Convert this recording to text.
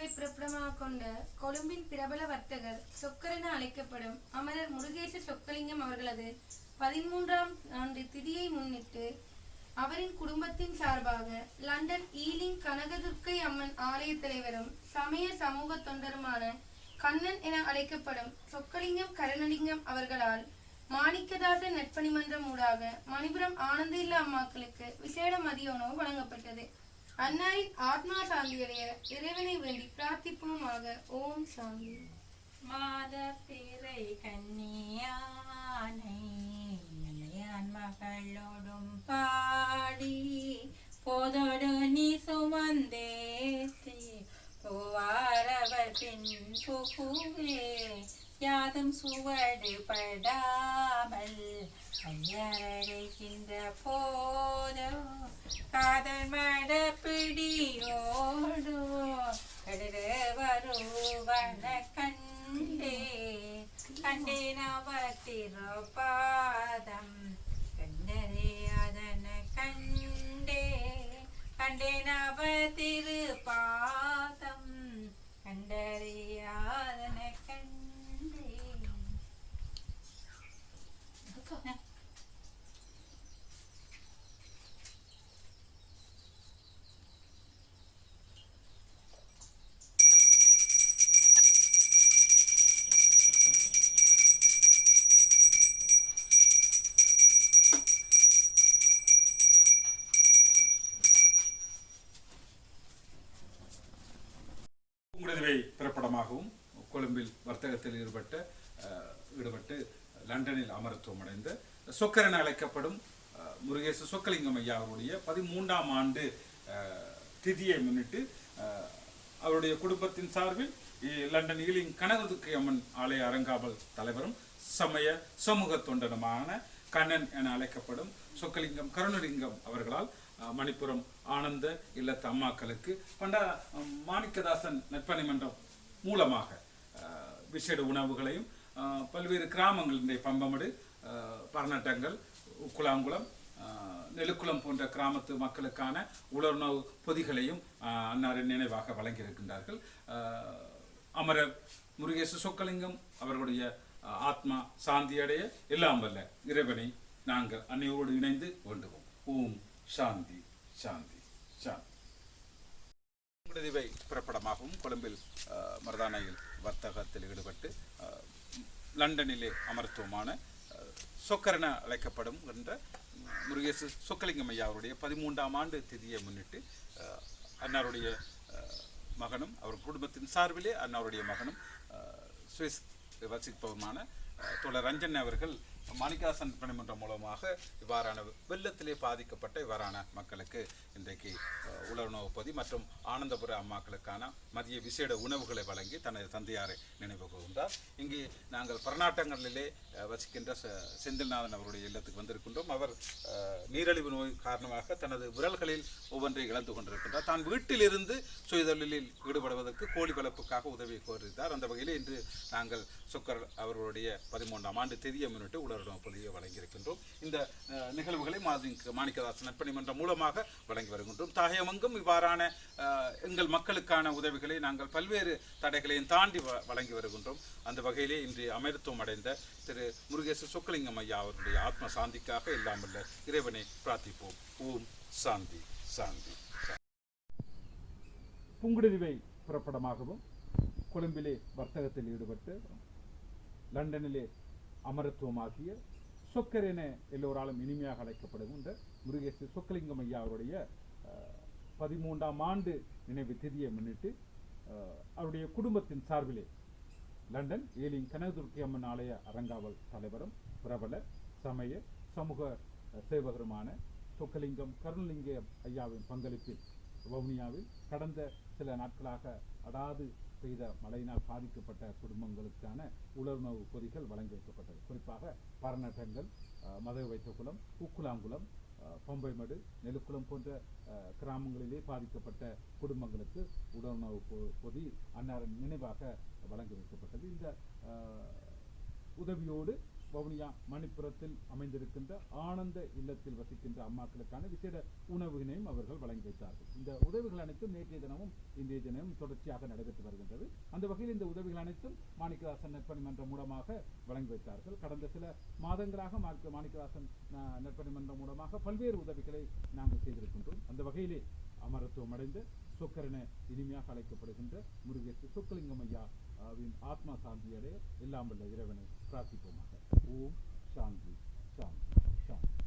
புங்குடுதீவை பிறப்பிடமாக கொண்ட கொழும்பின் பிரபல வர்த்தகர் சொக்கர் என அழைக்கப்படும் அமரர் முருகேச சொக்கலிங்கம் அவர்களது 13ஆம் ஆண்டு திதியை முன்னிட்டு அவரின் குடும்பத்தின் சார்பாக லண்டன் ஈலிங் கனகதுர்க்கை அம்மன் ஆலய தலைவரும் சமய சமூக தொண்டருமான கண்ணன் என அழைக்கப்படும் சொக்கலிங்கம் கருணலிங்கம் அவர்களால் மாணிக்கதாசன் நட்பணி மன்றம் ஊடாக மணிபுரம் ஆனந்த இல்ல அம்மாக்களுக்கு விசேட மதிய உணவு வழங்கப்பட்டது. அன்னாரின் ஆத்மா சாந்தியடைய இறைவனை வேண்டி பிரார்த்திப்போமாக. ஓம் சாந்தி. மாத பிறை கன்னியானை மகளோடும் பாடி போதோடு நீ சுமந்தேத்தி போவாரவர் பின் புகுவே யாதும் சுவடு படாமல் ஐயரடைகின்ற போதோ காதல் மட பிடியோடு கடறு வருவன கண்டே கண்டேன் அவர் திருப்பாதம் கண்டறியாதன கண்டே கண்டேன் அவர் திருப்பாதம் கண்டறியாதன கண்டே. புங்குடுதீவை பிறப்பிடமாகவும் கொழும்பில் வர்த்தகத்தில் ஈடுபட்டு லண்டனில் அமரத்துவம் அடைந்த சொக்கர் என அழைக்கப்படும் முருகேச சொக்கலிங்கம் ஐயா அவருடைய 13ஆம் ஆண்டு திதியை முன்னிட்டு அவருடைய குடும்பத்தின் சார்பில் லண்டன் ஈலிங் கனகதுர்க்கை அம்மன் ஆலய அறங்காவல் தலைவரும் சமய சமூக தொண்டனுமான கண்ணன் என அழைக்கப்படும் சொக்கலிங்கம் கருணலிங்கம் அவர்களால் மணிப்புரம் ஆனந்த இல்லத்து அம்மாக்களுக்கு பண்டா மாணிக்கதாசன் நட்பணி மன்றம் மூலமாக விசேட உணவுகளையும் பல்வேறு கிராமங்களினுடைய பம்பமடு பர்ணட்டங்கள் உக்குளாங்குளம் நெலுக்குளம் போன்ற கிராமத்து மக்களுக்கான உணவு பொதிகளையும் அன்னாரின் நினைவாக வழங்கியிருக்கின்றார்கள். அமரர் முருகேச சொக்கலிங்கம் அவர்களுடைய ஆத்மா சாந்தியடைய எல்லாம் வல்ல இறைவனை நாங்கள் அன்னையோடு இணைந்து வேண்டுவோம். ஓம் சாந்தி சாந்தி சாந்தி. புங்குடுதீவை பிறப்பிடமாகவும் கொழும்பில் மருதானையில் வர்த்தகத்தில் ஈடுபட்டு லண்டனிலே அமரத்துவமான சொக்கர் என அழைக்கப்படும் என்ற முருகேச சொக்கலிங்கம் ஐயா அவருடைய 13ஆம் ஆண்டு திதியை முன்னிட்டு அன்னாருடைய மகனும் அவர் குடும்பத்தின் சார்பிலே அன்னாருடைய மகனும் சுவிஸ் வசிப்பவருமான தோழர் ரஞ்சன் அவர்கள் மாணிக்கதாசன் பணிமன்றம் மூலமாக இவ்வாறான வெள்ளத்திலே பாதிக்கப்பட்ட இவ்வாறான மக்களுக்கு இன்றைக்கு உலர்ணவு பொதி மற்றும் ஆனந்தபுர அம்மாக்களுக்கான மதிய விசேட உணவுகளை வழங்கி தனது தந்தையாரை நினைவு கூர்ந்தார். இங்கு நாங்கள் பர்நாட்டங்களிலே வசிக்கின்ற செந்தில்நாதன் அவருடைய இல்லத்துக்கு வந்திருக்கின்றோம். அவர் நீரிழிவு நோய் காரணமாக தனது விரல்களில் ஒவ்வொன்றை இழந்து கொண்டிருக்கின்றார். தான் வீட்டிலிருந்து சுயதொழிலில் ஈடுபடுவதற்கு கோழி வளர்ப்புக்காக உதவி கோரித்தார். அந்த வகையில் இன்று நாங்கள் சொக்கர் அவர்களுடைய 13ஆம் ஆண்டு திதியை முன்னிட்டு உலர்ணவு பொதியை வழங்கியிருக்கின்றோம். இந்த நிகழ்வுகளை மாணிக்கதாசன் நட்பணி மன்றம் மூலமாக வழங்கி வருகின்றோம். தாயமெங்கும் இவ்வாறான எங்கள் மக்களுக்கான உதவிகளை நாங்கள் பல்வேறு தடைகளையும் தாண்டி வழங்கி வருகின்றோம். அந்த வகையிலே இன்று அமரத்துவம் அடைந்த திரு முருகேச சொக்கலிங்கம் ஐயா அவருடைய ஆத்ம சாந்திக்காக எல்லாம் வல்ல இறைவனை பிரார்த்திப்போம். ஓம் சாந்தி சாந்தி. புங்குடுதீவை புறப்படமாகவும் கொழும்பிலே வர்த்தகத்தில் ஈடுபட்டு லண்டனிலே அமரத்துவமாகிய சொக்கர் என எல்லோராலும் இனிமையாக அழைக்கப்படுகின்ற முருகேச சொக்கலிங்கம் ஐயா அவருடைய 13ஆம் ஆண்டு நினைவு திதியை முன்னிட்டு அவருடைய குடும்பத்தின் சார்பிலே லண்டன் ஈலிங் கனகதுர்க்கை அம்மன் ஆலய அறங்காவல் தலைவரும் பிரபல சமய சமூக சேவகருமான சொக்கலிங்கம் கருணலிங்க ஐயாவின் பங்களிப்பில் வவுனியாவில் கடந்த சில நாட்களாக அடாது பெய்த மழையினால் பாதிக்கப்பட்ட குடும்பங்களுக்கான உலர்ணவு பொதிகள் வழங்கி வைக்கப்பட்டது. குறிப்பாக பரநட்டங்கள், மதகு வைத்தகுளம், உக்குலாங்குளம், பம்பைமடு, நெலுக்குளம் போன்ற கிராமங்களிலே பாதிக்கப்பட்ட குடும்பங்களுக்கு உணவு பொதி அன்னாரின் நினைவாக வழங்கி வைக்கப்பட்டது. இந்த உதவியோடு வவுனியா மணிப்புரத்தில் அமைந்திருக்கின்ற ஆனந்த இல்லத்தில் வசிக்கின்ற அம்மாக்களுக்கான விசேட உணவுகளையும் அவர்கள் வழங்கி வைத்தார்கள். இந்த உதவிகள் அனைத்தும் நேற்றைய தினமும் இன்றைய தினமும் தொடர்ச்சியாக நடைபெற்று வருகின்றது. அந்த வகையில் இந்த உதவிகள் அனைத்தும் மாணிக்கவாசன் நற்பணி மன்றம் மூலமாக வழங்கி வைத்தார்கள். கடந்த சில மாதங்களாக மாணிக்கவாசன் நற்பணி மன்றம் மூலமாக பல்வேறு உதவிகளை நாங்கள் செய்திருக்கின்றோம். அந்த வகையிலே அமரத்துவம் அடைந்த சொக்கரென இனிமையாக அழைக்கப்படுகின்ற முருகேசு சொக்கலிங்கம் ஐயாவின் ஆத்மா சாந்தியடைய எல்லாம் வல்ல இறைவனை பிரார்த்திப்போமாக. ஓம் சாந்தி சாந்தி சாந்தி.